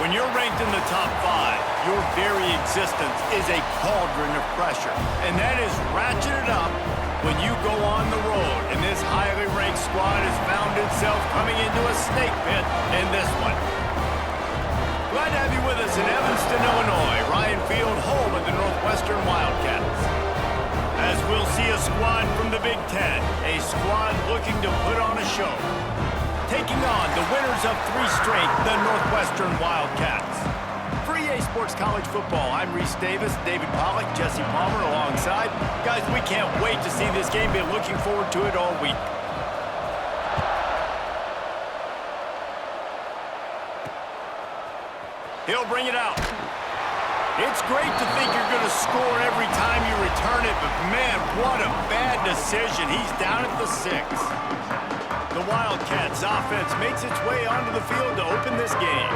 When you're ranked in the top 5, your very existence is a cauldron of pressure. And that is ratcheted up when you go on the road. And this highly ranked squad has found itself coming into a snake pit in this one. Glad to have you with us in Evanston, Illinois. Ryan Field, home of the Northwestern Wildcats. As we'll see a squad from the Big Ten, a squad looking to put on a show. Taking on the winners of 3 straight, the Northwestern Wildcats. For EA Sports College Football, I'm Reese Davis, David Pollack, Jesse Palmer alongside. Guys, we can't wait to see this game. Been looking forward to it all week. He'll bring it out. It's great to think you're going to score every time you return it, but man, what a bad decision. He's down at the 6. The Wildcats offense makes its way onto the field to open this game.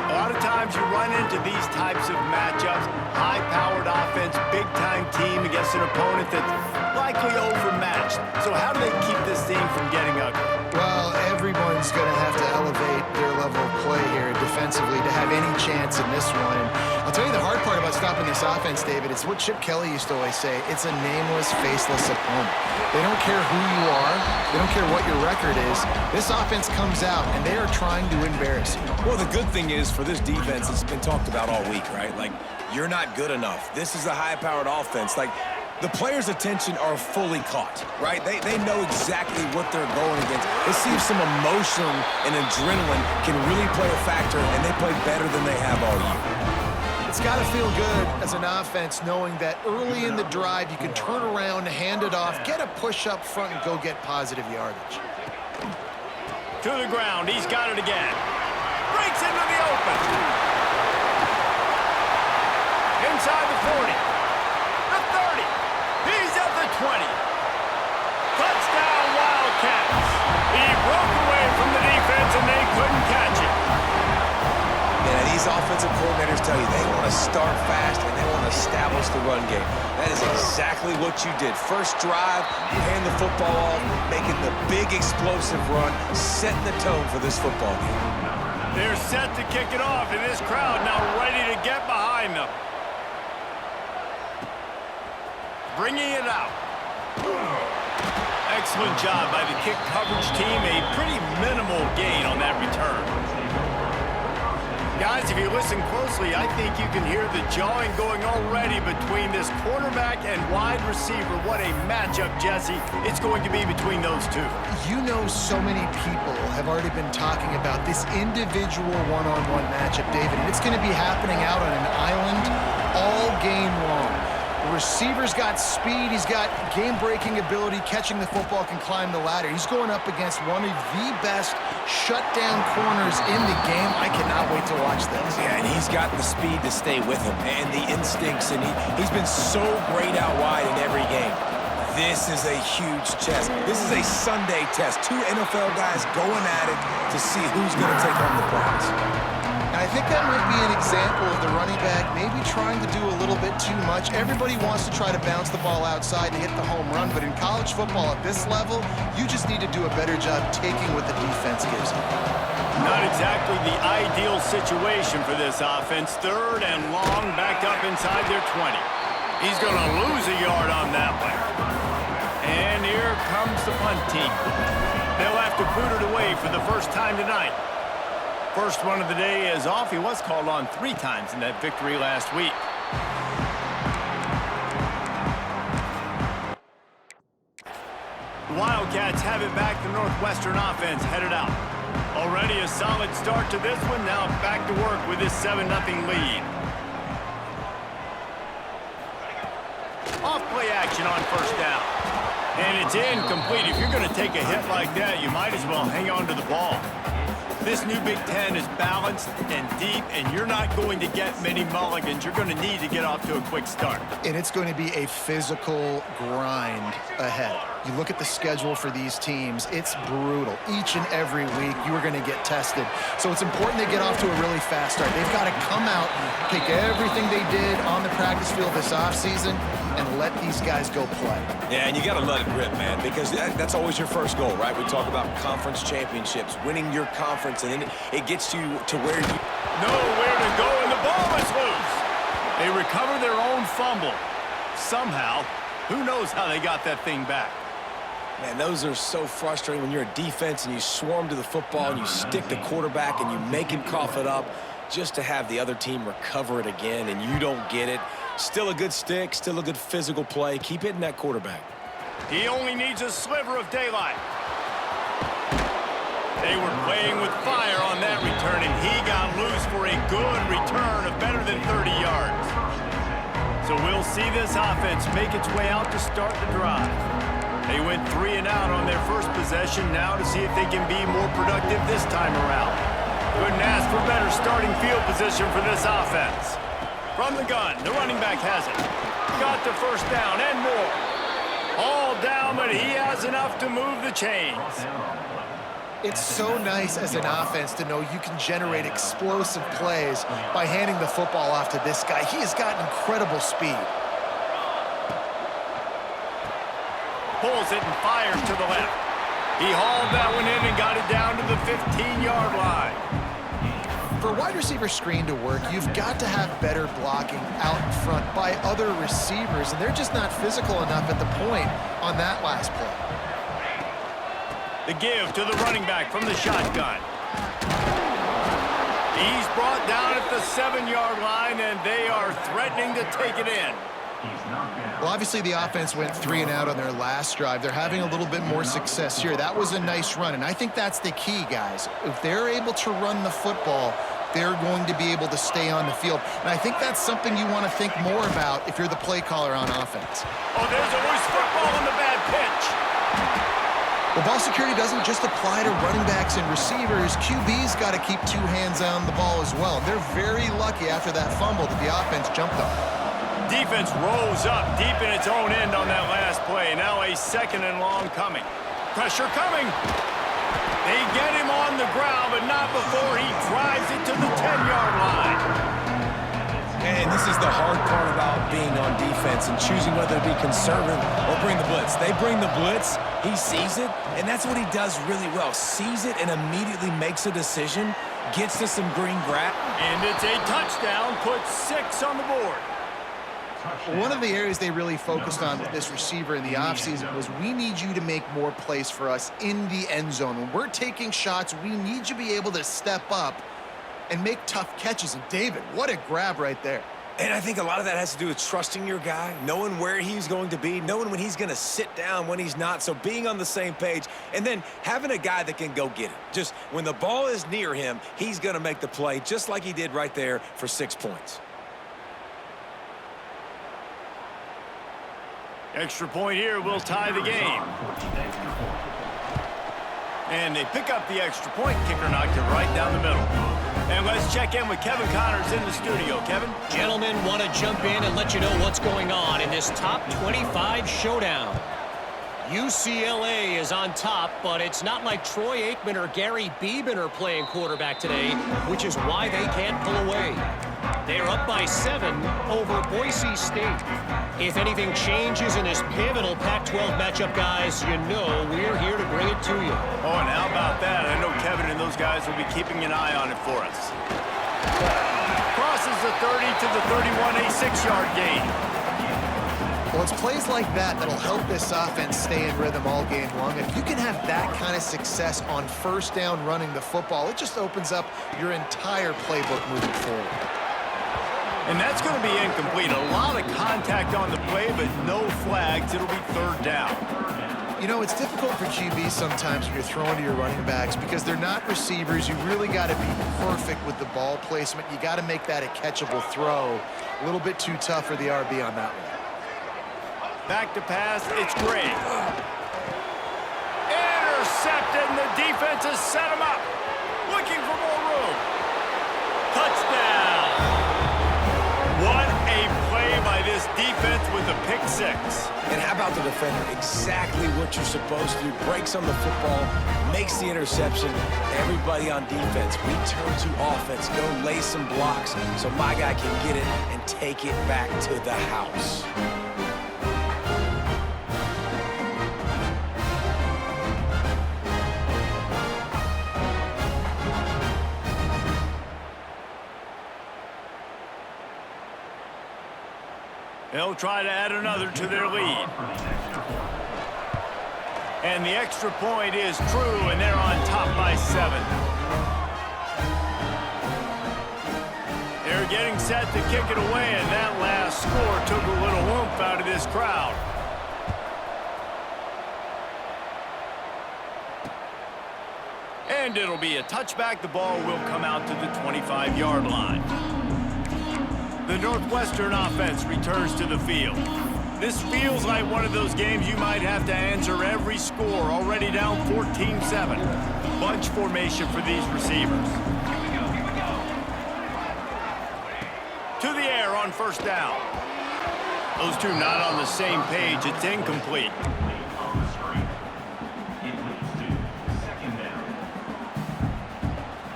A lot of times you run into these types of matchups, high-powered offense, big-time team against an opponent that's likely overmatched. So how do they keep this thing from getting ugly? Well, everyone's going to have to elevate their level of play here defensively to have any chance in this one. And I'll tell you the hard part about stopping this offense, David, it's what Chip Kelly used to always say. It's a nameless, faceless opponent. They don't care who you are. They don't care what your record is. This offense comes out, and they are trying to embarrass you. Well, the good thing is for this defense, it's been talked about all week, right? Like, you're not good enough. This is a high-powered offense. Like, the players' attention are fully caught, right? They know exactly what they're going against. They see if some emotion and adrenaline can really play a factor, and they play better than they have all year. It's got to feel good as an offense knowing that early in the drive you can turn around, hand it off, get a push up front, and go get positive yardage. To the ground. He's got it again. Breaks into the open. Inside the 40. The 30. He's at the 20. Touchdown, Wildcats. He broke away from the defense, and they couldn't catch it. Man, these offensive coordinators tell you they want to start fast and they want to establish the run game. That is exactly what you did. First drive, you hand the football off, making the big explosive run, setting the tone for this football game. They're set to kick it off, and this crowd now ready to get behind them. Bringing it out. Excellent job by the kick coverage team. A pretty minimal gain on that return. Guys, if you listen closely, I think you can hear the jawing going already between this quarterback and wide receiver. What a matchup, Jesse, it's going to be between those two. You know, so many people have already been talking about this individual one-on-one matchup, David, and it's going to be happening out on an island all game long. The receiver's got speed, he's got game-breaking ability, catching the football, can climb the ladder. He's going up against one of the best shutdown corners in the game. I cannot wait to watch this. Yeah, and he's got the speed to stay with him and the instincts, and he's been so great out wide in every game. This is a huge test. This is a Sunday test. 2 NFL guys going at it to see who's going to take home the prize. I think that might be an example of the running back maybe trying to do a little bit too much. Everybody wants to try to bounce the ball outside and hit the home run, but in college football at this level, you just need to do a better job taking what the defense gives you. Not exactly the ideal situation for this offense. 3rd and long, back up inside their 20. He's going to lose a yard on that one. And here comes the punt team. They'll have to boot it away for the first time tonight. First one of the day is off. He was called on 3 times in that victory last week. The Wildcats have it back. The Northwestern offense headed out. Already a solid start to this one. Now back to work with this 7-0 lead. Off play action on first down. And it's incomplete. If you're going to take a hit like that, you might as well hang on to the ball. This new Big Ten is balanced and deep, and you're not going to get many mulligans. You're going to need to get off to a quick start. And it's going to be a physical grind ahead. You look at the schedule for these teams, it's brutal. Each and every week, you are going to get tested. So it's important they get off to a really fast start. They've got to come out, take everything they did on the practice field this offseason, and let these guys go play. Yeah, and you got to let it rip, man, because that's always your first goal, right? We talk about conference championships, winning your conference, and then it gets you to where you... Nowhere to go, and the ball is loose. They recover their own fumble. Somehow, who knows how they got that thing back. Man, those are so frustrating when you're a defense and you swarm to the football and you stick the quarterback and you make him cough it up just to have the other team recover it again and you don't get it. Still a good stick, still a good physical play. Keep hitting that quarterback. He only needs a sliver of daylight. They were playing with fire on that return, and he got loose for a good return of better than 30 yards. So we'll see this offense make its way out to start the drive. They went 3 and out on their first possession, now to see if they can be more productive this time around. Couldn't ask for better starting field position for this offense. From the gun, the running back has it. Got the first down and more. All down, but he has enough to move the chains. It's so nice as an offense to know you can generate explosive plays by handing the football off to this guy. He has got incredible speed. Pulls it and fires to the left. He hauled that one in and got it down to the 15-yard line. For a wide receiver screen to work, you've got to have better blocking out in front by other receivers, and they're just not physical enough at the point on that last play. The give to the running back from the shotgun. He's brought down at the 7-yard line, and they are threatening to take it in. Well, obviously the offense went 3 and out on their last drive. They're having a little bit more success here. That was a nice run, and I think that's the key, guys. If they're able to run the football, they're going to be able to stay on the field. And I think that's something you want to think more about if you're the play caller on offense. Oh, there's a loose football on the bad pitch. Well, ball security doesn't just apply to running backs and receivers. QB's got to keep 2 hands on the ball as well. They're very lucky after that fumble that the offense jumped on. Defense rose up deep in its own end on that last play. Now a 2nd and long coming. Pressure coming. They get him on the ground, but not before he drives it to the 10-yard line. And this is the hard part about being on defense and choosing whether to be conservative or bring the blitz. They bring the blitz, he sees it, and that's what he does really well. Sees it and immediately makes a decision, gets to some green grass. And it's a touchdown, puts 6 on the board. One of the areas they really focused on with this receiver in the offseason was we need you to make more plays for us in the end zone. When we're taking shots, we need you to be able to step up and make tough catches. And David, what a grab right there. And I think a lot of that has to do with trusting your guy, knowing where he's going to be, knowing when he's going to sit down, when he's not. So being on the same page, and then having a guy that can go get it. Just when the ball is near him, he's going to make the play, just like he did right there for 6 points. Extra point here will tie the game. And they pick up the extra point. Kicker knocked it right down the middle. And let's check in with Kevin Connors in the studio. Kevin? Gentlemen, want to jump in and let you know what's going on in this top 25 showdown. UCLA is on top, but it's not like Troy Aikman or Gary Beeman are playing quarterback today, which is why they can't pull away. They are up by 7 over Boise State. If anything changes in this pivotal Pac-12 matchup, guys, you know we're here to bring it to you. Oh, and how about that? I know Kevin and those guys will be keeping an eye on it for us. Crosses the 30 to the 31, a 6-yard gain. Well, it's plays like that that'll help this offense stay in rhythm all game long. If you can have that kind of success on first down running the football, it just opens up your entire playbook moving forward. And that's going to be incomplete. A lot of contact on the play, but no flags. It'll be 3rd down. You know, it's difficult for QBs sometimes when you're throwing to your running backs because they're not receivers. You really got to be perfect with the ball placement. You got to make that a catchable throw. A little bit too tough for the RB on that one. Back to pass, it's great. Intercepted, and the defense has set him up. Looking for more room. Touchdown. What a play by this defense with a pick 6. And how about the defender? Exactly what you're supposed to do. Breaks on the football, makes the interception. Everybody on defense, we turn to offense. Go lay some blocks so my guy can get it and take it back to the house. They'll try to add another to their lead. And the extra point is true, and they're on top by 7. They're getting set to kick it away, and that last score took a little oomph out of this crowd. And it'll be a touchback. The ball will come out to the 25-yard line. The Northwestern offense returns to the field. This feels like one of those games you might have to answer every score. Already down 14-7. Bunch formation for these receivers. To the air on first down. Those two not on the same page. It's incomplete.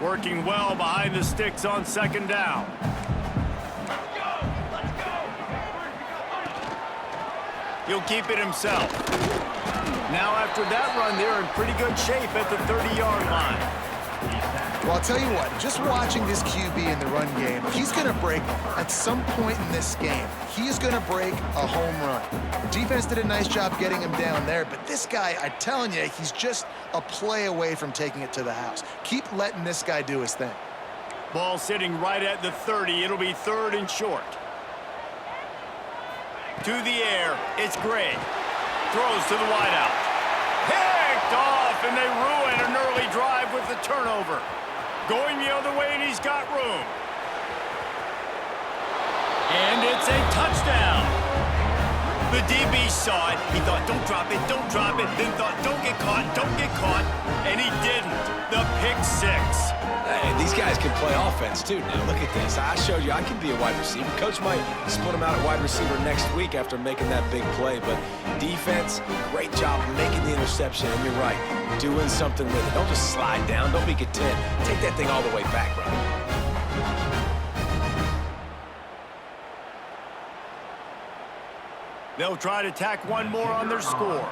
Working well behind the sticks on second down. He'll keep it himself. Now after that run, they're in pretty good shape at the 30-yard line. Well, I'll tell you what, just watching this QB in the run game, he's going to break at some point in this game. He's going to break a home run. Defense did a nice job getting him down there, but this guy, I'm telling you, he's just a play away from taking it to the house. Keep letting this guy do his thing. Ball sitting right at the 30. It'll be 3rd and short. To the air, it's Gray. Throws to the wideout. Picked off, and they ruin an early drive with the turnover. Going the other way, and he's got room. And it's a touchdown. The DB saw it. He thought, don't drop it, then thought, don't get caught, and he didn't. The pick 6. Hey, these guys can play offense, too, now. Look at this. I showed you I can be a wide receiver. Coach might split him out at wide receiver next week after making that big play, but defense, great job making the interception, and you're right, doing something with it. Don't just slide down. Don't be content. Take that thing all the way back, brother. They'll try to tack one more on their score.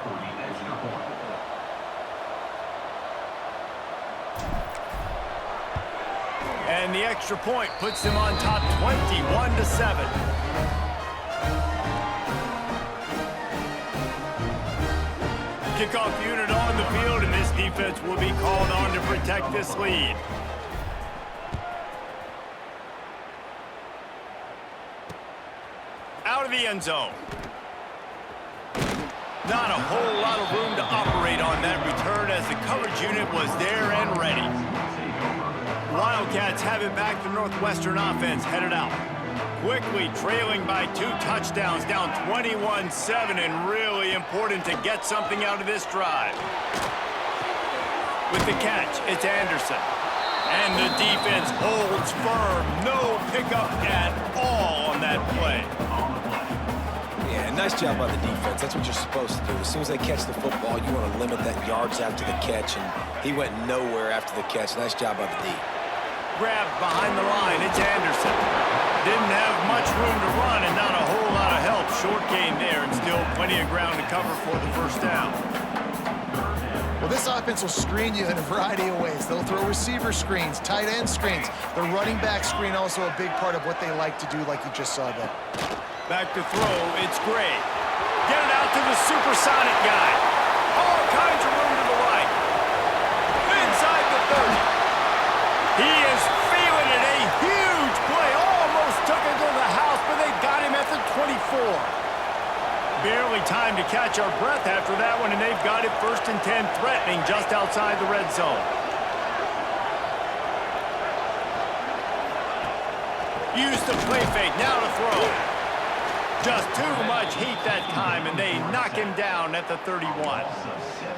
And the extra point puts them on top 21-7. Kickoff unit on the field, and this defense will be called on to protect this lead. Out of the end zone. Not a whole lot of room to operate on that return as the coverage unit was there and ready. Wildcats have it back. The Northwestern offense headed out. Quickly trailing by 2 touchdowns, down 21-7, and really important to get something out of this drive. With the catch, it's Anderson. And the defense holds firm. No pickup at all on that play. Yeah, nice job by the defense. That's what you're supposed to do. As soon as they catch the football, you want to limit that yards after the catch, and he went nowhere after the catch. Nice job by the D. Grabbed behind the line, it's Anderson. Didn't have much room to run and not a whole lot of help. Short gain there and still plenty of ground to cover for the first down. Well, this offense will screen you in a variety of ways. They'll throw receiver screens, tight end screens. The running back screen also a big part of what they like to do, like you just saw there. Back to throw, it's Gray. Get it out to the supersonic guy. All kinds of room to the right. Inside the 30. He is feeling it. A huge play. Almost took it to the house, but they got him at the 24. Barely time to catch our breath after that one, and they've got it 1st and 10, threatening just outside the red zone. Use the play fake, now to throw. Just too much heat that time, and they knock him down at the 31.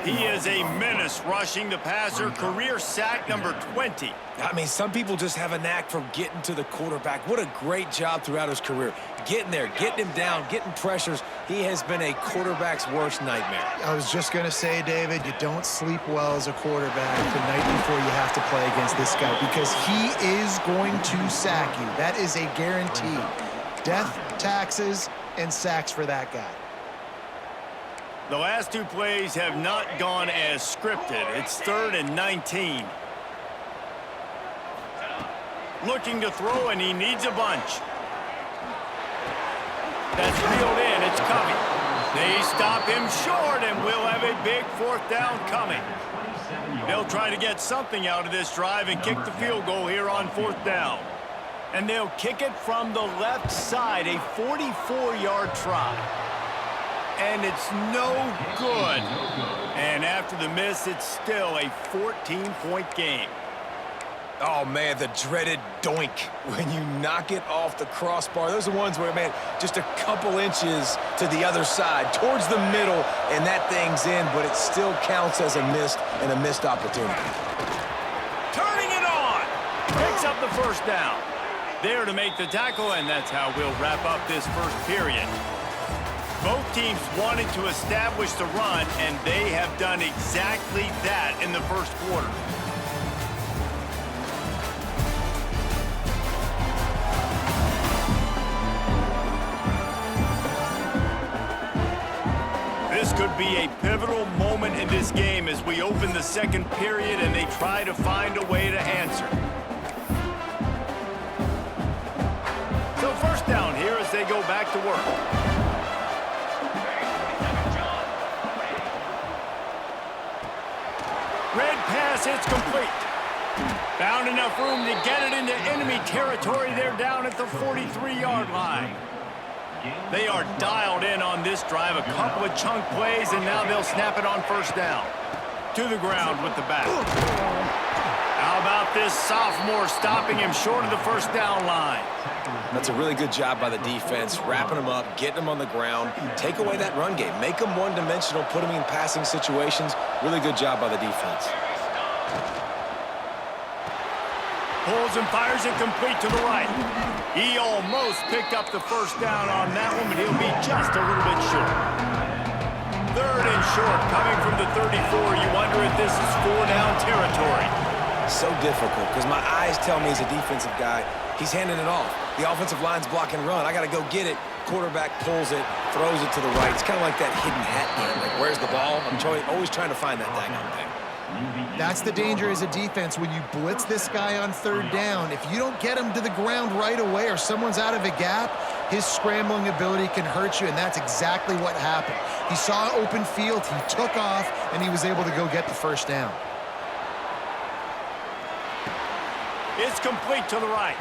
He is a menace rushing the passer, career sack number 20. I mean, some people just have a knack for getting to the quarterback. What a great job throughout his career. Getting there, getting him down, getting pressures. He has been a quarterback's worst nightmare. I was just going to say, David, you don't sleep well as a quarterback the night before you have to play against this guy because he is going to sack you. That is a guarantee. Death, taxes, and sacks for that guy. The last 2 plays have not gone as scripted. It's 3rd and 19. Looking to throw, and he needs a bunch. That's reeled in. It's coming. They stop him short, and we'll have a big 4th down coming. They'll try to get something out of this drive and kick the field goal here on 4th down. And they'll kick it from the left side, a 44-yard try. And it's no good. And after the miss, it's still a 14-point game. Oh, man, the dreaded doink when you knock it off the crossbar. Those are ones where, man, just a couple inches to the other side, towards the middle, and that thing's in, but it still counts as a missed opportunity. Turning it on. Picks up the 1st down. There to make the tackle, and that's how we'll wrap up this first period. Both teams wanted to establish the run, and they have done exactly that in the first quarter. This could be a pivotal moment in this game as we open the second period and they try to find a way to answer. So 1st down here as they go back to work. Red pass, it's complete. Found enough room to get it into enemy territory. They're down at the 43-yard line. They are dialed in on this drive, a couple of chunk plays, and now they'll snap it on 1st down. To the ground with the back. How about this sophomore stopping him short of the 1st down line? That's a really good job by the defense, wrapping them up, getting them on the ground, take away that run game, make them one-dimensional, put them in passing situations. Really good job by the defense. Pulls and fires it complete to the right. He almost picked up the 1st down on that one, but he'll be just a little bit short. 3rd and short, coming from the 34. You wonder if this is 4-down territory. So difficult, because my eyes tell me as a defensive guy, he's handing it off. The offensive line's block and run. I got to go get it. Quarterback pulls it, throws it to the right. It's kind of like that hidden hat game. Like, where's the ball? I'm always trying to find that daggone thing. That's the danger as a defense when you blitz this guy on 3rd down. If you don't get him to the ground right away or someone's out of a gap, his scrambling ability can hurt you, and that's exactly what happened. He saw open field, he took off, and he was able to go get the 1st down. It's complete to the right.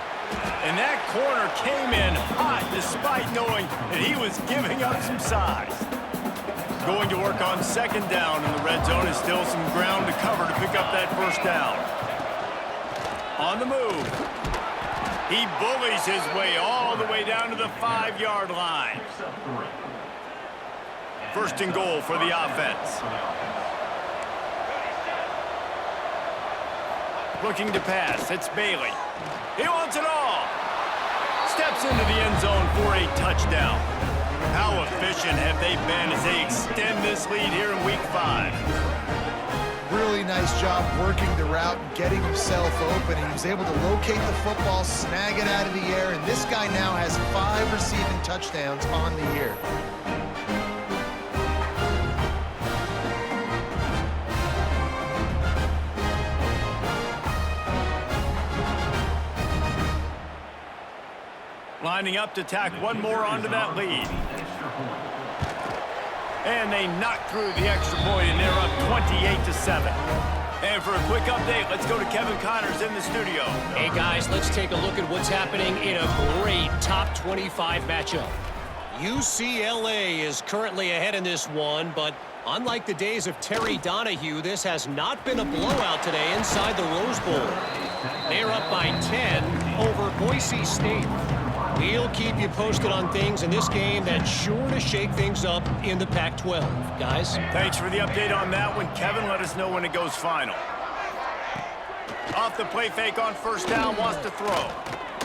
And that corner came in hot despite knowing that he was giving up some size. Going to work on 2nd down in the red zone is still some ground to cover to pick up that 1st down. On the move. He bullies his way all the way down to the 5-yard line. 1st and goal for the offense. Looking to pass. It's Bailey. He wants it all. Steps into the end zone for a touchdown. How efficient have they been as they extend this lead here in Week 5? Really nice job working the route and getting himself open. And he was able to locate the football, snag it out of the air, and this guy now has 5 receiving touchdowns on the year. Lining up to tack one more onto that lead. And they knock through the extra point, and they're up 28-7. And for a quick update, let's go to Kevin Connors in the studio. Hey, guys, let's take a look at what's happening in a great top 25 matchup. UCLA is currently ahead in this one, but unlike the days of Terry Donahue, this has not been a blowout today inside the Rose Bowl. They're up by 10 over Boise State. We'll keep you posted on things in this game that's sure to shake things up in the Pac-12. Guys? Thanks for the update on that one. Kevin, let us know when it goes final. Off the play fake on 1st down, wants to throw.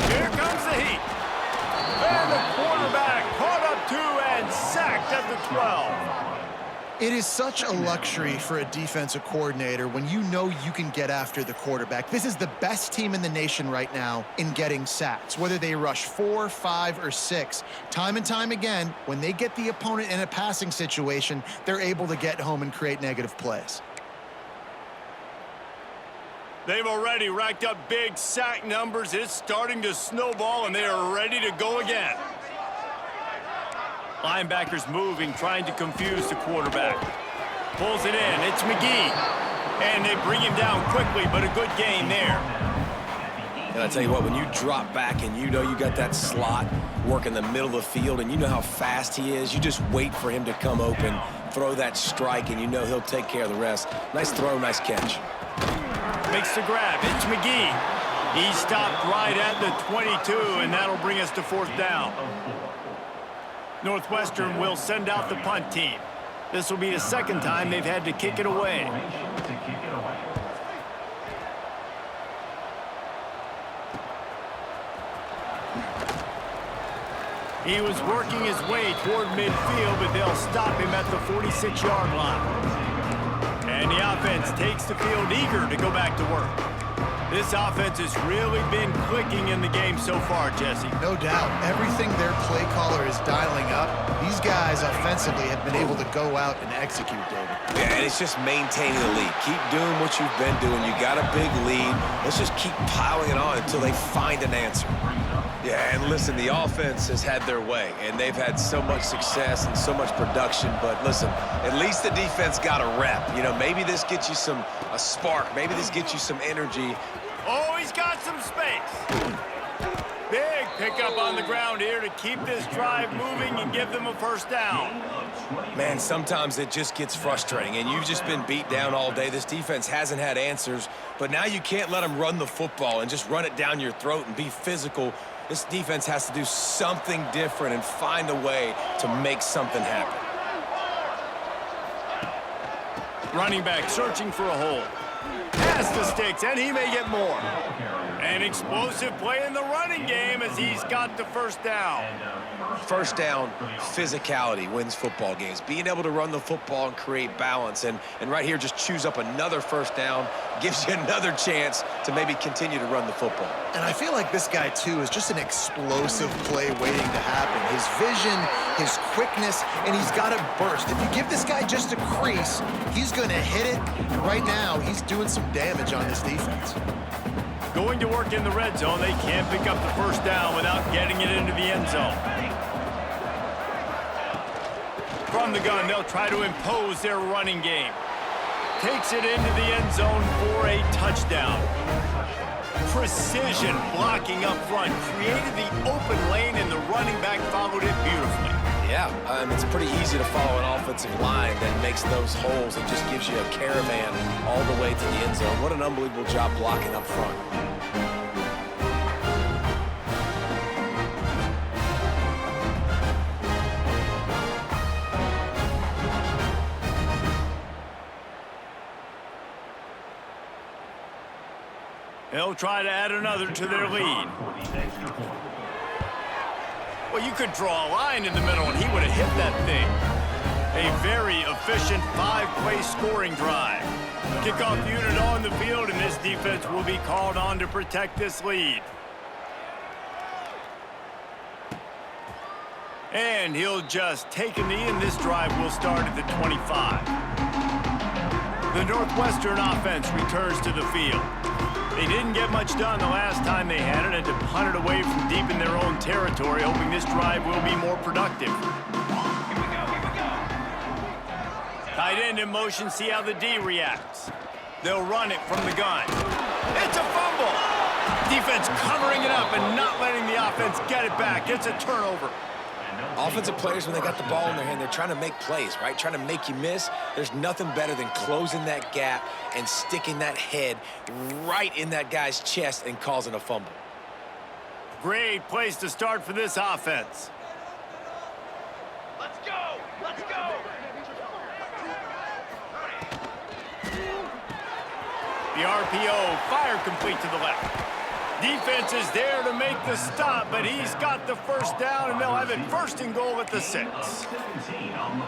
Here comes the heat. And the quarterback caught up 2 and sacked at the 12. It is such a luxury for a defensive coordinator when you know you can get after the quarterback. This is the best team in the nation right now in getting sacks, whether they rush 4, 5, or 6. Time and time again, when they get the opponent in a passing situation, they're able to get home and create negative plays. They've already racked up big sack numbers. It's starting to snowball, and they are ready to go again. Linebackers moving, trying to confuse the quarterback. Pulls it in. It's McGee. And they bring him down quickly, but a good gain there. And I tell you what, when you drop back and you know you got that slot work in the middle of the field and you know how fast he is, you just wait for him to come open, throw that strike, and you know he'll take care of the rest. Nice throw, nice catch. Makes the grab. It's McGee. He stopped right at the 22, and that'll bring us to 4th down. Northwestern will send out the punt team. This will be the 2nd time they've had to kick it away. He was working his way toward midfield, but they'll stop him at the 46-yard line. And the offense takes the field eager to go back to work. This offense has really been clicking in the game so far, Jesse. No doubt. Everything their play caller is dialing up, these guys offensively have been able to go out and execute, David. Yeah, and it's just maintaining the lead. Keep doing what you've been doing. You got a big lead. Let's just keep piling it on until they find an answer. Yeah, and listen, the offense has had their way, and they've had so much success and so much production. But listen, at least the defense got a rep. You know, maybe this gets you a spark. Maybe this gets you some energy. Oh, he's got some space. Big pickup on the ground here to keep this drive moving and give them a 1st down. Man, sometimes it just gets frustrating, and you've just been beat down all day. This defense hasn't had answers, but now you can't let them run the football and just run it down your throat and be physical. This defense has to do something different and find a way to make something happen. Running back searching for a hole. Has the sticks, and he may get more. An explosive play in the running game as he's got the 1st down. 1st down, physicality wins football games. Being able to run the football and create balance. And right here, just choose up another 1st down, gives you another chance to maybe continue to run the football. And I feel like this guy, too, is just an explosive play waiting to happen. His vision, his quickness, and he's got a burst. If you give this guy just a crease, he's going to hit it. And right now, he's doing some damage on this defense. Going to work in the red zone, they can't pick up the 1st down without getting it into the end zone. From the gun, they'll try to impose their running game. Takes it into the end zone for a touchdown. Precision blocking up front, created the open lane, and the running back followed it beautifully. Yeah, it's pretty easy to follow an offensive line that makes those holes and just gives you a caravan all the way to the end zone. What an unbelievable job blocking up front. They'll try to add another to their lead. Well, you could draw a line in the middle, and he would have hit that thing. A very efficient 5-play scoring drive. Kickoff unit on the field, and this defense will be called on to protect this lead. And he'll just take a knee, and this drive will start at the 25. The Northwestern offense returns to the field. They didn't get much done the last time they had it, and to punt it away from deep in their own territory, hoping this drive will be more productive. Tight end in motion, see how the D reacts. They'll run it from the gun. It's a fumble! Defense covering it up and not letting the offense get it back. It's a turnover. Offensive players, when they got the ball in their hand, they're trying to make plays, right? Trying to make you miss. There's nothing better than closing that gap and sticking that head right in that guy's chest and causing a fumble. Great place to start for this offense. Let's go! Let's go! The RPO, fire complete to the left. Defense is there to make the stop, but he's got the 1st down, and they'll have it 1st and goal at the 6.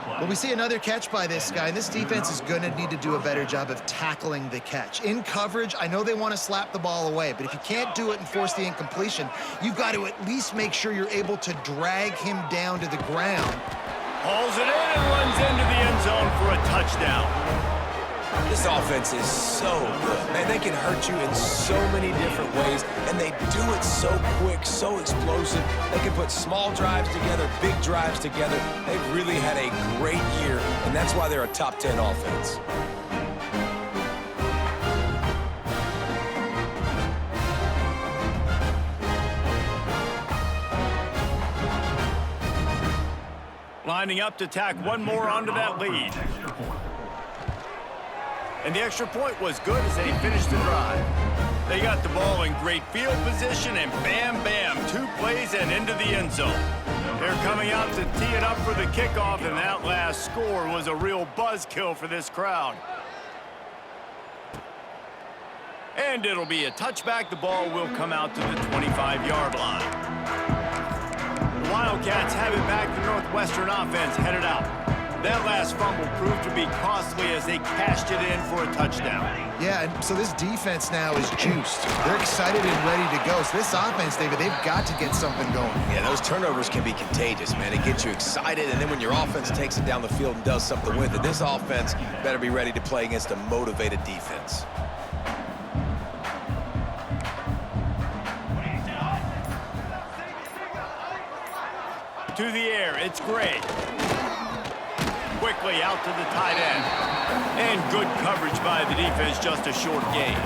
Well, we see another catch by this guy. This defense is going to need to do a better job of tackling the catch. In coverage, I know they want to slap the ball away, but if you can't do it and force the incompletion, you've got to at least make sure you're able to drag him down to the ground. Hauls it in and runs into the end zone for a touchdown. This This offense is so good. Man, they can hurt you in so many different ways, and they do it so quick, so explosive. They can put small drives together, big drives together. They've really had a great year, and that's why they're a top 10 offense. Lining up to tack one more onto that lead. And the extra point was good as they finished the drive. They got the ball in great field position, and bam, bam, 2 plays and into the end zone. They're coming out to tee it up for the kickoff, and that last score was a real buzzkill for this crowd. And it'll be a touchback. The ball will come out to the 25-yard line. The Wildcats have it back. The Northwestern offense headed out. That last fumble proved to be costly as they cashed it in for a touchdown. Yeah, and so this defense now is juiced. They're excited and ready to go. So this offense, David, they've got to get something going. Yeah, those turnovers can be contagious, man. It gets you excited, and then when your offense takes it down the field and does something with it, this offense better be ready to play against a motivated defense. To the air, it's Gray. Quickly out to the tight end. And good coverage by the defense, just a short gain.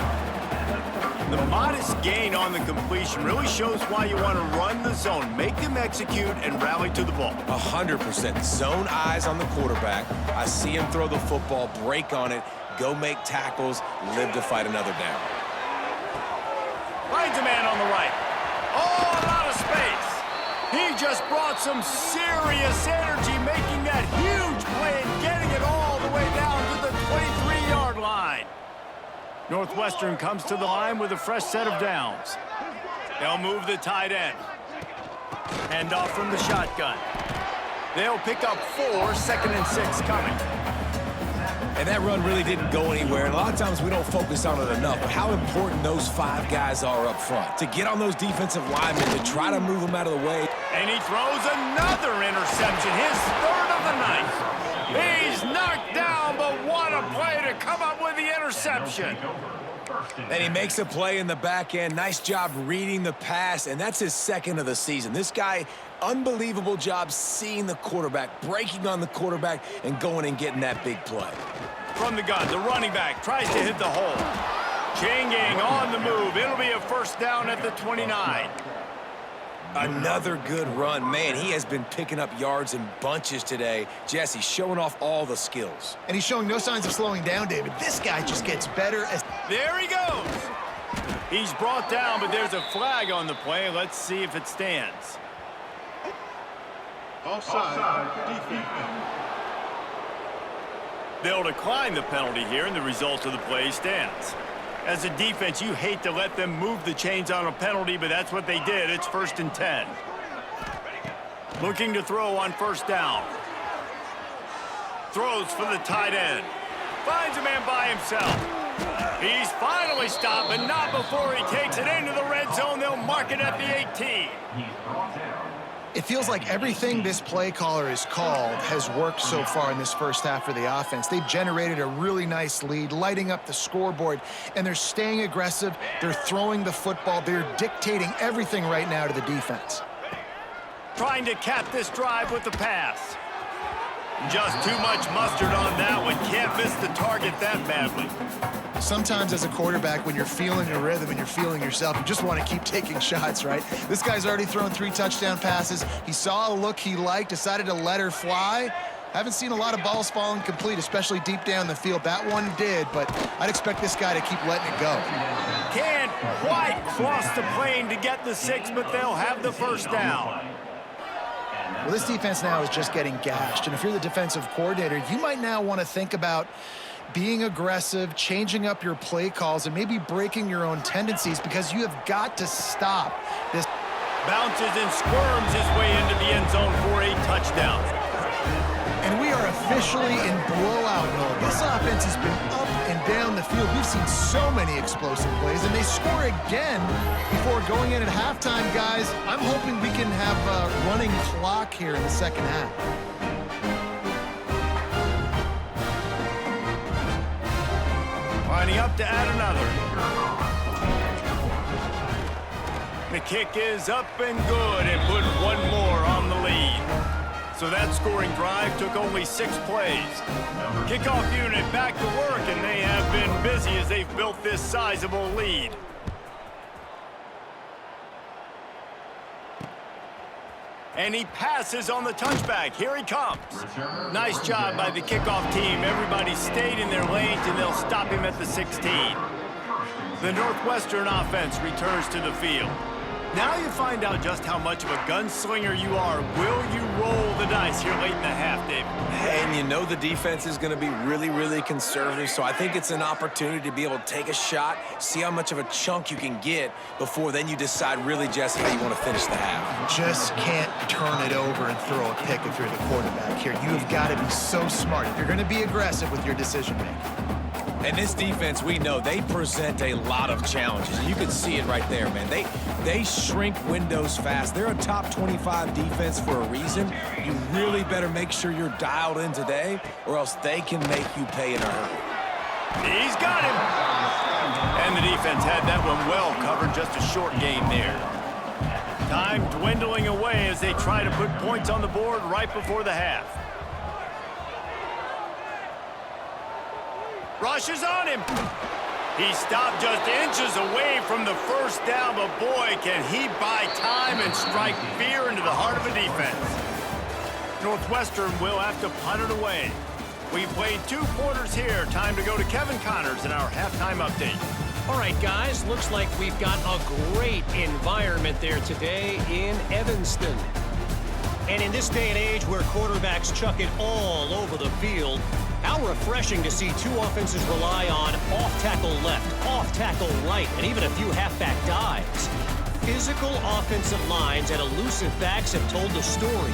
The modest gain on the completion really shows why you want to run the zone, make them execute, and rally to the ball. 100%. Zone eyes on the quarterback. I see him throw the football, break on it, go make tackles, live to fight another down. Finds a man on the right. Oh, a lot of space. He just brought some serious energy, making that huge play and getting it all the way down to the 23-yard line. Northwestern comes to the line with a fresh set of downs. They'll move the tight end. Hand off from the shotgun. They'll pick up 4, 2nd and 6 coming. And that run really didn't go anywhere. And a lot of times we don't focus on it enough, but how important those 5 guys are up front. To get on those defensive linemen, to try to move them out of the way. And he throws another interception, his 3rd of the night. He's knocked down, but what a play to come up with the interception. And he makes a play in the back end. Nice job reading the pass, and that's his 2nd of the season. This guy, unbelievable job seeing the quarterback, breaking on the quarterback, and going and getting that big play. From the gun, the running back tries to hit the hole. Changing on the move. It'll be a 1st down at the 29. Another good run. Man, he has been picking up yards in bunches today. Jesse showing off all the skills. And he's showing no signs of slowing down, David. This guy just gets better as... There he goes. He's brought down, but there's a flag on the play. Let's see if it stands. Offside. Defense. They'll decline the penalty here, and the result of the play stands. As a defense, you hate to let them move the chains on a penalty, but that's what they did. It's 1st and 10. Looking to throw on 1st down. Throws for the tight end. Finds a man by himself. He's finally stopped, but not before he takes it into the red zone. They'll mark it at the 18. It feels like everything this play caller has called has worked so far in this first half for the offense. They've generated a really nice lead, lighting up the scoreboard, and they're staying aggressive. They're throwing the football. They're dictating everything right now to the defense. Trying to cap this drive with the pass. Just too much mustard on that one. Can't miss the target that badly. Sometimes as a quarterback, when you're feeling a rhythm and you're feeling yourself, you just want to keep taking shots, right? This guy's already thrown 3 touchdown passes. He saw a look he liked, decided to let her fly. Haven't seen a lot of balls falling complete, especially deep down the field. That one did, but I'd expect this guy to keep letting it go. Can't quite cross the plane to get the 6, but they'll have the 1st down. Well, this defense now is just getting gashed, and if you're the defensive coordinator, you might now want to think about being aggressive, changing up your play calls, and maybe breaking your own tendencies, because you have got to stop this. Bounces and squirms his way into the end zone for a touchdown. And we are officially in blowout mode. This offense has been up and down the field. We've seen so many explosive plays, and they score again before going in at halftime, guys. I'm hoping we can have a running clock here in the second half. lining up to add another. The kick is up and good and put one more on the lead. So that scoring drive took only 6 plays. Kickoff unit back to work, and they have been busy as they've built this sizable lead. And he passes on the touchback. Here he comes. Nice job by the kickoff team. Everybody stayed in their lanes, and they'll stop him at the 16. The Northwestern offense returns to the field. Now you find out just how much of a gunslinger you are. Will you roll the dice here late in the half, David? And you know the defense is going to be really, really conservative, so I think it's an opportunity to be able to take a shot, see how much of a chunk you can get before then you decide really just how you want to finish the half. Just can't turn it over and throw a pick if you're the quarterback here. You have got to be so smart if you're going to be aggressive with your decision-making. And this defense, we know, they present a lot of challenges. And you can see it right there, man. They shrink windows fast. They're a top 25 defense for a reason. You really better make sure you're dialed in today, or else they can make you pay in a hurry. He's got him. And the defense had that one well covered. Just a short game there. Time dwindling away as they try to put points on the board right before the half. Rushes on him. He stopped just inches away from the first down, but boy, can he buy time and strike fear into the heart of a defense. Northwestern will have to punt it away. We played 2 quarters here. Time to go to Kevin Connors in our halftime update. All right, guys, looks like we've got a great environment there today in Evanston. And in this day and age where quarterbacks chuck it all over the field, how refreshing to see 2 offenses rely on off-tackle left, off-tackle right, and even a few halfback dives. Physical offensive lines and elusive backs have told the story.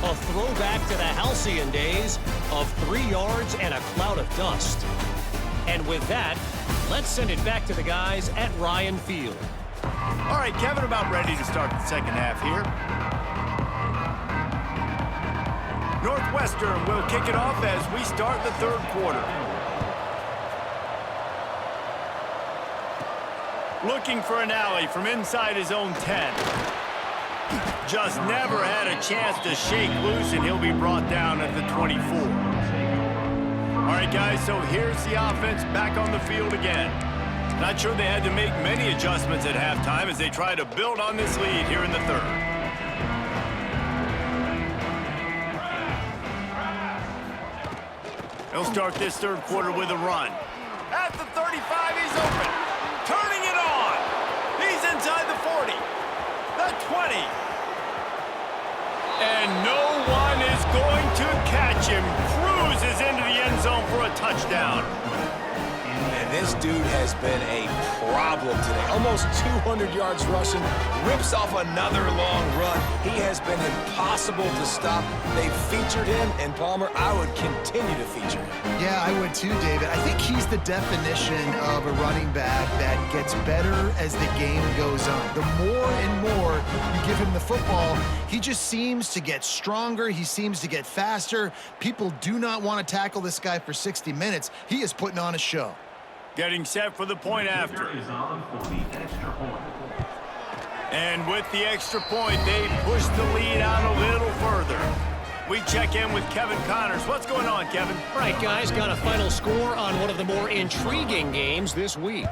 A throwback to the halcyon days of 3 yards and a cloud of dust. And with that, let's send it back to the guys at Ryan Field. All right, Kevin, about ready to start the second half here. Northwestern will kick it off as we start the 3rd quarter. Looking for an alley from inside his own 10. Just never had a chance to shake loose, and he'll be brought down at the 24. All right, guys, so here's the offense back on the field again. Not sure they had to make many adjustments at halftime as they try to build on this lead here in the 3rd. He'll start this 3rd quarter with a run. At the 35, he's open. Turning it on. He's inside the 40. The 20. And no one is going to catch him. Cruises into the end zone for a touchdown. And this dude has been a problem today. Almost 200 yards rushing, rips off another long run. He has been impossible to stop. They've featured him, and Palmer, I would continue to feature him. Yeah, I would too, David. I think he's the definition of a running back that gets better as the game goes on. The more and more you give him the football, he just seems to get stronger. He seems to get faster. People do not want to tackle this guy for 60 minutes. He is putting on a show. Getting set for the point after. And with the extra point, they push the lead out a little further. We check in with Kevin Connors. What's going on, Kevin? All right, guys, got a final score on one of the more intriguing games this week.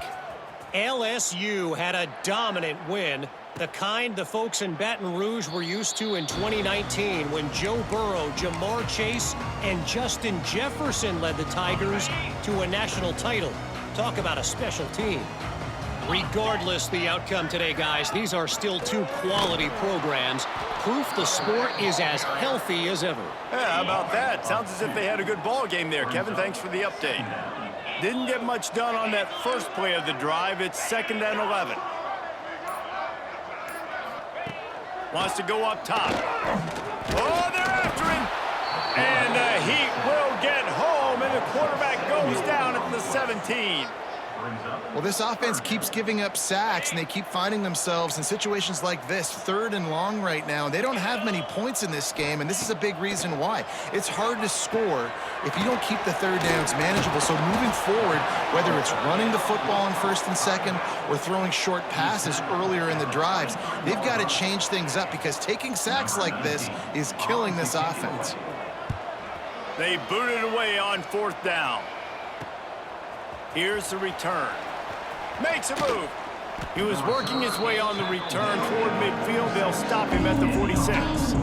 LSU had a dominant win, the kind the folks in Baton Rouge were used to in 2019 when Joe Burrow, Jamar Chase, and Justin Jefferson led the Tigers to a national title. Talk about a special team. Regardless the outcome today, guys, these are still 2 quality programs. Proof the sport is as healthy as ever. Yeah, how about that? Sounds as if they had a good ball game there, Kevin. Thanks for the update. Didn't get much done on that first play of the drive. It's 2nd and 11. Wants to go up top. Oh, they're after him. And the Heat will get home, and the quarterback goes down at the 17. Well, this offense keeps giving up sacks, and they keep finding themselves in situations like this, 3rd and long right now. They don't have many points in this game, and this is a big reason why. It's hard to score if you don't keep the 3rd downs manageable. So moving forward, Whether it's running the football in first and second or throwing short passes earlier in the drives, they've got to change things up because taking sacks like this is killing this offense. They booted away on 4th down. Here's the return. Makes a move. He was working his way on the return toward midfield. They'll stop him at the 46.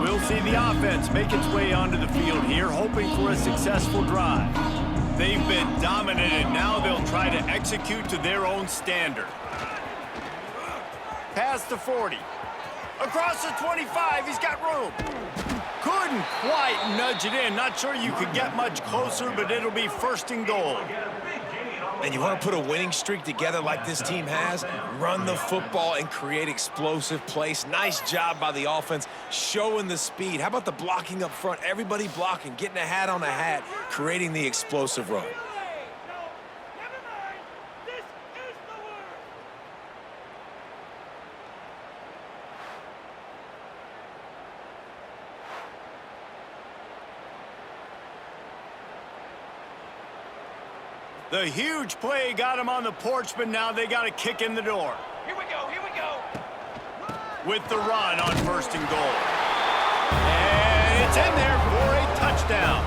We'll see the offense make its way onto the field here, hoping for a successful drive. They've been dominant, and now they'll try to execute to their own standard. Past the 40. Across the 25, he's got room. Couldn't quite nudge it in. Not sure you could get much closer, but it'll be 1st and goal. And you want to put a winning streak together like this team has, run the football and create explosive plays. Nice job by the offense, showing the speed. How about the blocking up front? Everybody blocking, getting a hat on a hat, creating the explosive run. The huge play got him on the porch, but now they got a kick in the door. Here we go, here we go. With the run on 1st and goal. And it's in there for a touchdown.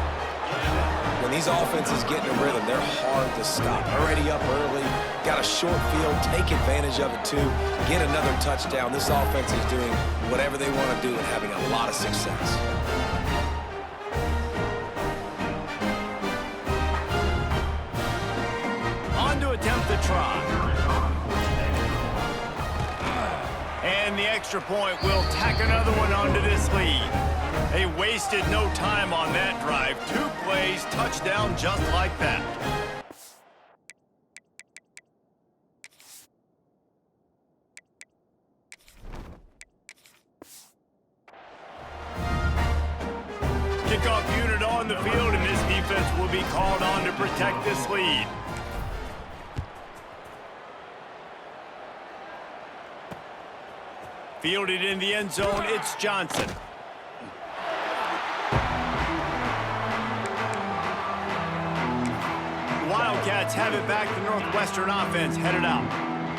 When these offenses get in a rhythm, they're hard to stop. Already up early, got a short field, take advantage of it too, get another touchdown. This offense is doing whatever they want to do and having a lot of success. Attempt the try. And the extra point will tack another one onto this lead. They wasted no time on that drive. 2 plays, touchdown just like that. Kickoff unit on the field, and this defense will be called on to protect this lead. Fielded in the end zone, it's Johnson. Wildcats have it back. The Northwestern offense headed out.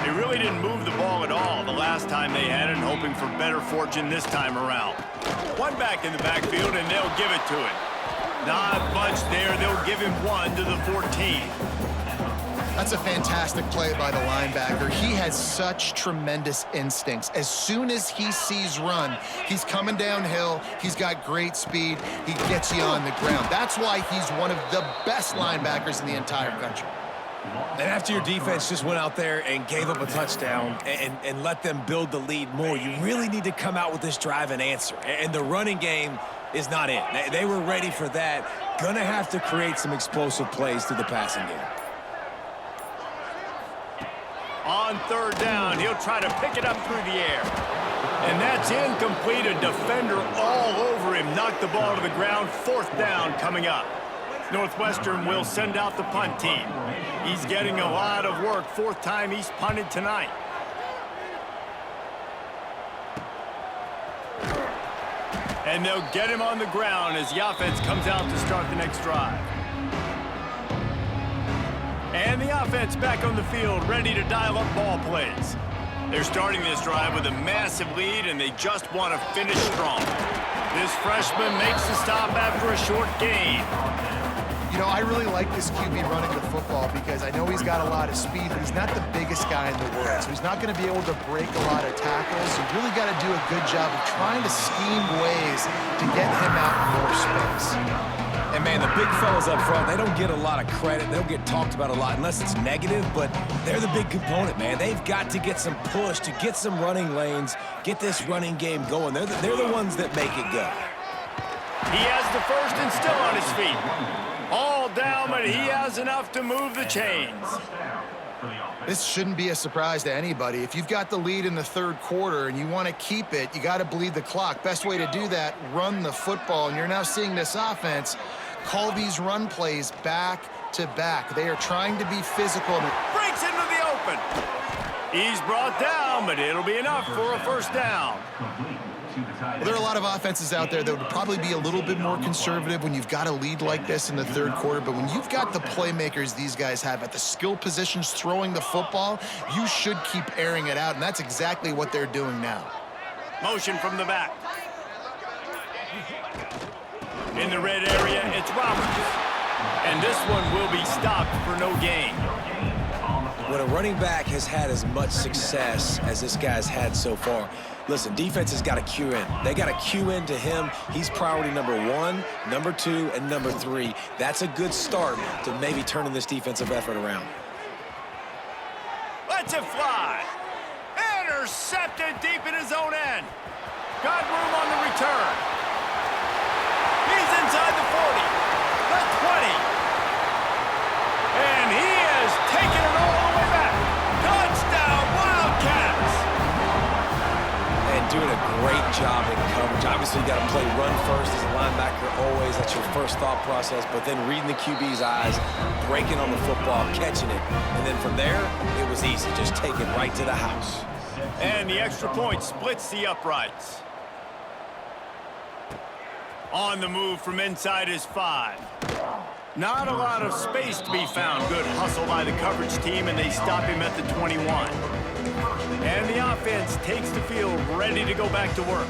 They really didn't move the ball at all the last time they had it, hoping for better fortune this time around. One back in the backfield, and they'll give it to him. Not much there. They'll give him 1 to the 14. That's a fantastic play by the linebacker. He has such tremendous instincts. As soon as he sees run, he's coming downhill. He's got great speed. He gets you on the ground. That's why he's one of the best linebackers in the entire country. And after your defense just went out there and gave up a touchdown and let them build the lead more, you really need to come out with this drive and answer. And the running game is not it. They were ready for that. Gonna have to create some explosive plays through the passing game. On 3rd down, he'll try to pick it up through the air. And that's incomplete. A defender all over him. Knocked the ball to the ground. 4th down coming up. Northwestern will send out the punt team. He's getting a lot of work. 4th time he's punted tonight. And they'll get him on the ground as the offense comes out to start the next drive. And the offense back on the field, ready to dial up ball plays. They're starting this drive with a massive lead, and they just want to finish strong. This freshman makes the stop after a short gain. You know, I really like this QB running the football because I know he's got a lot of speed, but he's not the biggest guy in the world. So he's not going to be able to break a lot of tackles. You really got to do a good job of trying to scheme ways to get him out in more space. And, man, the big fellas up front, they don't get a lot of credit. They don't get talked about a lot unless it's negative, but they're the big component, man. They've got to get some push, to get some running lanes, get this running game going. They're the ones that make it go. He has the first and still on his feet. All down, but he has enough to move the chains. This shouldn't be a surprise to anybody. If you've got the lead in the 3rd quarter and you want to keep it, you got to bleed the clock. Best way to do that, run the football. And you're now seeing this offense call these run plays back to back. They are trying to be physical. Breaks into the open. He's brought down, but it'll be enough for a 1st down. Well, there are a lot of offenses out there that would probably be a little bit more conservative when you've got a lead like this in the third quarter, but when you've got the playmakers these guys have at the skill positions throwing the football, you should keep airing it out, and that's exactly what they're doing now. Motion from the back. In the red area, it's Roberts. And this one will be stopped for no gain. When a running back has had as much success as this guy's had so far, listen, defense has got to cue in. They got to cue in to him. He's priority number 1, number 2, and number 3. That's a good start to maybe turning this defensive effort around. Lets it fly. Intercepted deep in his own end. Got room on the return. He's inside the 40, the 20. And he has taken it all the way back. Touchdown, Wildcats! And doing a great job in coverage. Obviously, you got to play run first as a linebacker always. That's your first thought process. But then reading the QB's eyes, breaking on the football, catching it. And then from there, it was easy. Just take it right to the house. And the extra point splits the uprights. On the move from inside his 5. Not a lot of space to be found. Good hustle by the coverage team, and they stop him at the 21. And the offense takes the field ready to go back to work.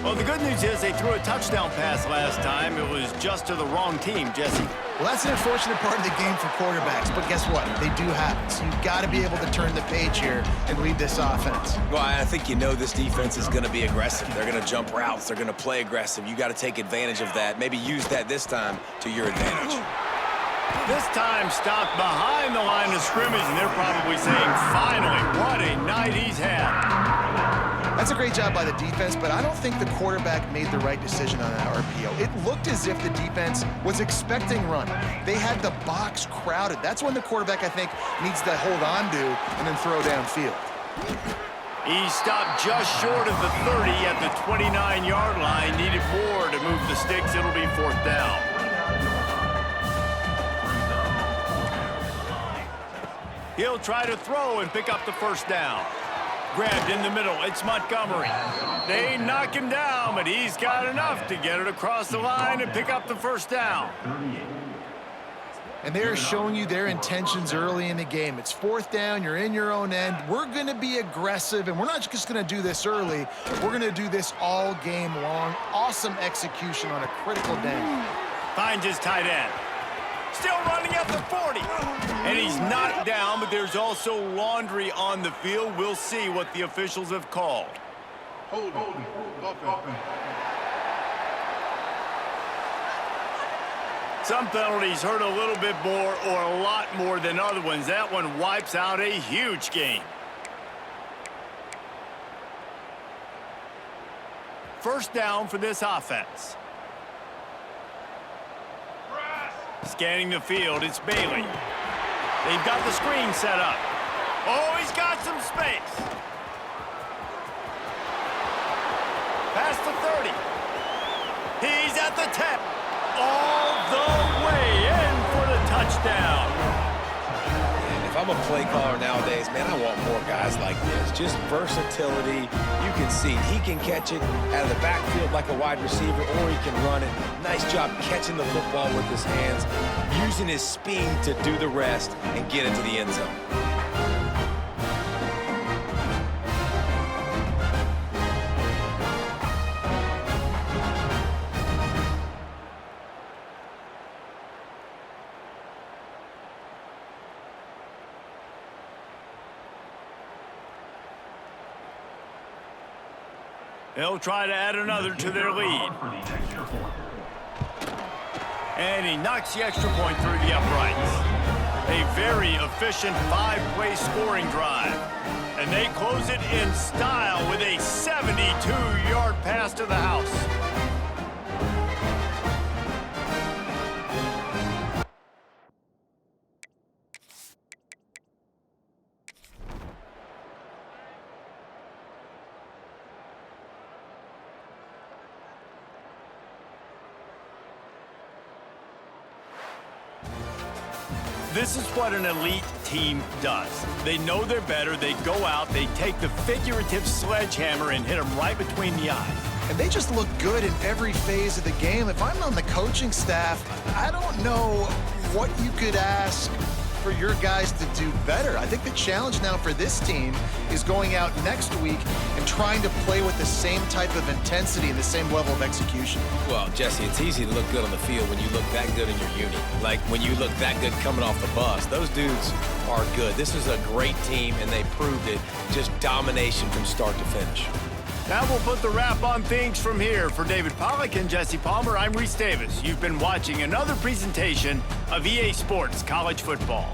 Well, the good news is they threw a touchdown pass last time. It was just to the wrong team, Jesse. Well, that's an unfortunate part of the game for quarterbacks, but guess what? They do have it. So you've got to be able to turn the page here and lead this offense. Well, I think you know this defense is going to be aggressive. They're going to jump routes. They're going to play aggressive. You got to take advantage of that. Maybe use that this time to your advantage. This time stopped behind the line of scrimmage, and they're probably saying, finally, what a night he's had. That's a great job by the defense, but I don't think the quarterback made the right decision on that RPO. It looked as if the defense was expecting run. They had the box crowded. That's when the quarterback, I think, needs to hold on to and then throw downfield. He stopped just short of the 30 at the 29-yard line. Needed more to move the sticks. It'll be 4th down. He'll try to throw and pick up the 1st down. Grabbed in the middle, it's Montgomery. They knock him down, but he's got enough to get it across the line and pick up the 1st down. And they're showing you their intentions early in the game. It's 4th down, you're in your own end. We're going to be aggressive, and we're not just going to do this early. We're going to do this all game long. Awesome execution on a critical down. Finds his tight end. Still running at the 40. And he's knocked down, but there's also laundry on the field. We'll see what the officials have called. Hold. Some penalties hurt a little bit more or a lot more than other ones. That one wipes out a huge game. 1st down for this offense. Scanning the field, it's Bailey. They've got the screen set up. Oh, he's got some space. Past the 30. He's at the 10. All the way in for the touchdown. And if I'm a play caller nowadays, man, I want more guys like this. Just versatility. You can see he can catch it out of the backfield like a wide receiver, or he can run it. Nice job catching the football with his hands, using his speed to do the rest and get it to the end zone. They'll try to add another to their lead. And he knocks the extra point through the uprights. A very efficient 5-play scoring drive. And they close it in style with a 72-yard pass to the house. This is what an elite team does. They know they're better. They go out, they take the figurative sledgehammer and hit them right between the eyes. And they just look good in every phase of the game. If I'm on the coaching staff, I don't know what you could ask for your guys to do better. I think the challenge now for this team is going out next week and trying to play with the same type of intensity and the same level of execution. Well, Jesse, it's easy to look good on the field when you look that good in your uni. Like when you look that good coming off the bus. Those dudes are good. This is a great team, and they proved it. Just domination from start to finish. Now we'll put the wrap on things from here. For David Pollack and Jesse Palmer, I'm Reese Davis. You've been watching another presentation of EA Sports College Football.